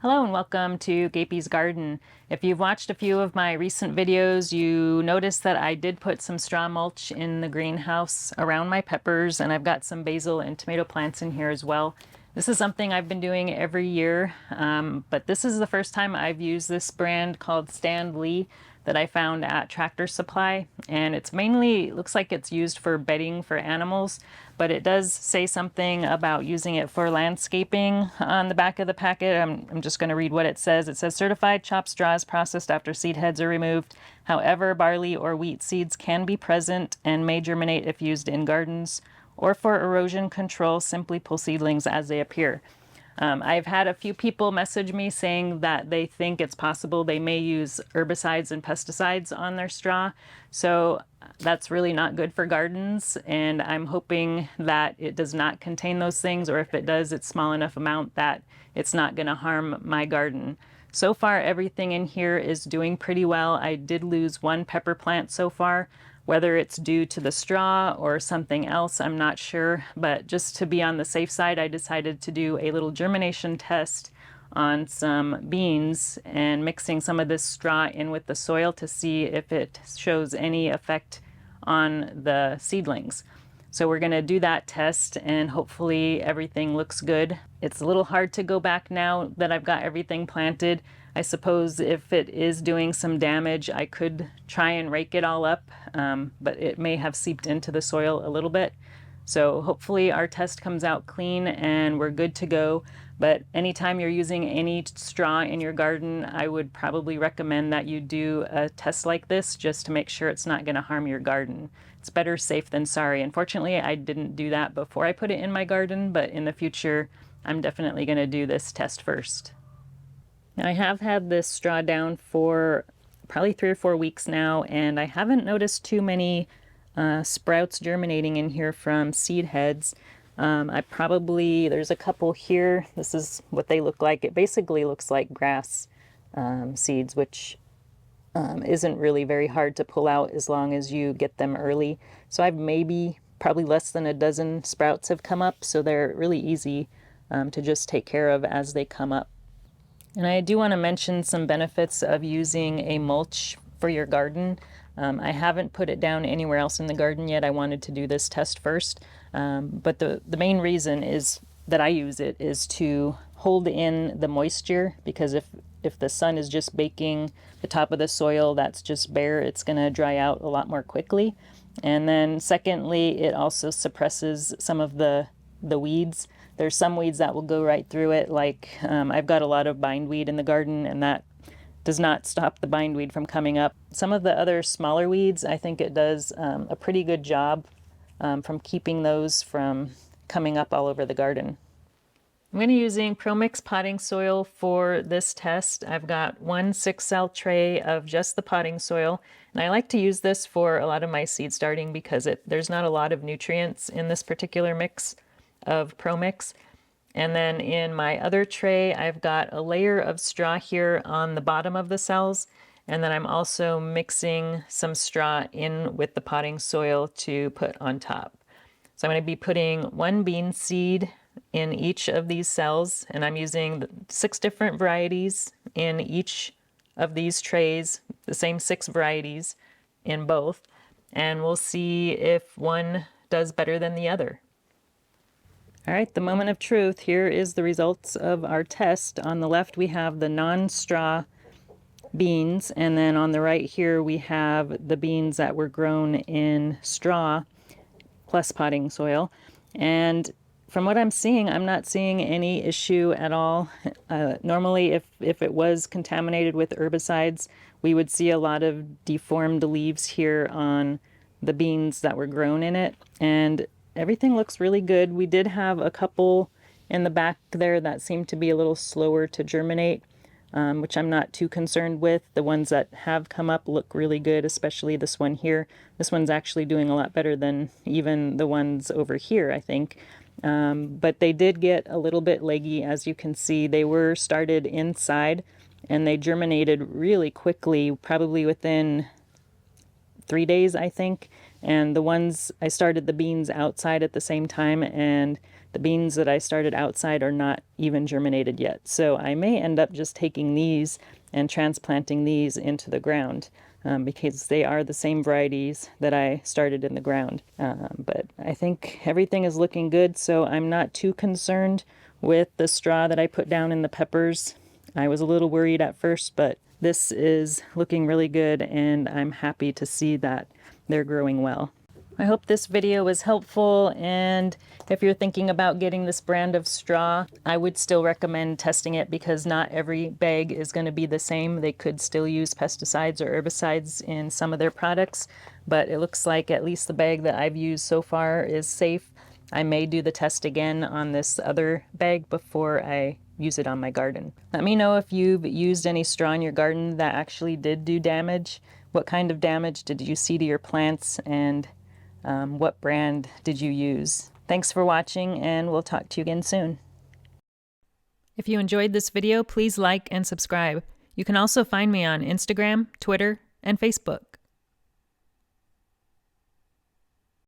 Hello and welcome to Gapeys Garden. If you've watched a few of my recent videos, you noticed that I did put some straw mulch in the greenhouse around my peppers, and I've got some basil and tomato plants in here as well. This is something I've been doing every year, but this is the first time I've used this brand called Stan Lee that I found at Tractor Supply, and it's mainly looks like it's used for bedding for animals, but it does say something about using it for landscaping on the back of the packet. I'm just going to read what it says. It says certified chopped straws processed after seed heads are removed. However, barley or wheat seeds can be present and may germinate if used in gardens, or for erosion control, simply pull seedlings as they appear. I've had a few people message me saying that they think it's possible they may use herbicides and pesticides on their straw. So that's really not good for gardens, and I'm hoping that it does not contain those things, or if it does, it's small enough amount that it's not going to harm my garden. So far, everything in here is doing pretty well. I did lose one pepper plant so far. Whether it's due to the straw or something else, I'm not sure. But just to be on the safe side, I decided to do a little germination test on some beans and mixing some of this straw in with the soil to see if it shows any effect on the seedlings. So we're going to do that test and hopefully everything looks good. It's a little hard to go back now that I've got everything planted. I suppose if it is doing some damage, I could try and rake it all up, but it may have seeped into the soil a little bit. So hopefully our test comes out clean and we're good to go. But anytime you're using any straw in your garden, I would probably recommend that you do a test like this just to make sure it's not going to harm your garden. It's better safe than sorry. Unfortunately, I didn't do that before I put it in my garden, but in the future, I'm definitely going to do this test first. Now, I have had this straw down for probably 3 or 4 weeks now, and I haven't noticed too many sprouts germinating in here from seed heads. There's a couple here. This is what they look like. It basically looks like grass seeds, which isn't really very hard to pull out as long as you get them early. So I've probably less than a dozen sprouts have come up, so they're really easy to just take care of as they come up. And I do want to mention some benefits of using a mulch for your garden. I haven't put it down anywhere else in the garden yet. I wanted to do this test first. But the main reason is that I use it is to hold in the moisture, because if the sun is just baking the top of the soil that's just bare, it's going to dry out a lot more quickly. And then secondly, it also suppresses some of the weeds. There's some weeds that will go right through it, like I've got a lot of bindweed in the garden, and that does not stop the bindweed from coming up. Some of the other smaller weeds, I think it does a pretty good job from keeping those from coming up all over the garden. I'm going to be using ProMix potting soil for this test. I've got one 6-cell tray of just the potting soil, and I like to use this for a lot of my seed starting because there's not a lot of nutrients in this particular mix of ProMix. And then in my other tray, I've got a layer of straw here on the bottom of the cells, and then I'm also mixing some straw in with the potting soil to put on top. So I'm going to be putting one bean seed in each of these cells, and I'm using 6 different varieties in each of these trays, the same 6 varieties in both, and we'll see if one does better than the other. All right, the moment of truth. Here is the results of our test. On the left, we have the non-straw beans, and then on the right here, we have the beans that were grown in straw plus potting soil. And from what I'm seeing, I'm not seeing any issue at all. Normally, if it was contaminated with herbicides, we would see a lot of deformed leaves here on the beans that were grown in it. And everything looks really good. We did have a couple in the back there that seemed to be a little slower to germinate, which I'm not too concerned with. The ones that have come up look really good, especially this one here. This one's actually doing a lot better than even the ones over here, I think. But they did get a little bit leggy, as you can see. They were started inside, and they germinated really quickly, probably within 3 days, I think. And the ones I started the beans outside at the same time, and the beans that I started outside are not even germinated yet. So I may end up just taking these and transplanting these into the ground. Because they are the same varieties that I started in the ground. But I think everything is looking good, so I'm not too concerned with the straw that I put down in the peppers. I was a little worried at first, but this is looking really good, and I'm happy to see that they're growing well. I hope this video was helpful, and if you're thinking about getting this brand of straw, I would still recommend testing it because not every bag is going to be the same. They could still use pesticides or herbicides in some of their products, but it looks like at least the bag that I've used so far is safe. I may do the test again on this other bag before I use it on my garden. Let me know if you've used any straw in your garden that actually did do damage. What kind of damage did you see to your plants, and what brand did you use? Thanks for watching, and we'll talk to you again soon. If you enjoyed this video, please like and subscribe. You can also find me on Instagram, Twitter, and Facebook.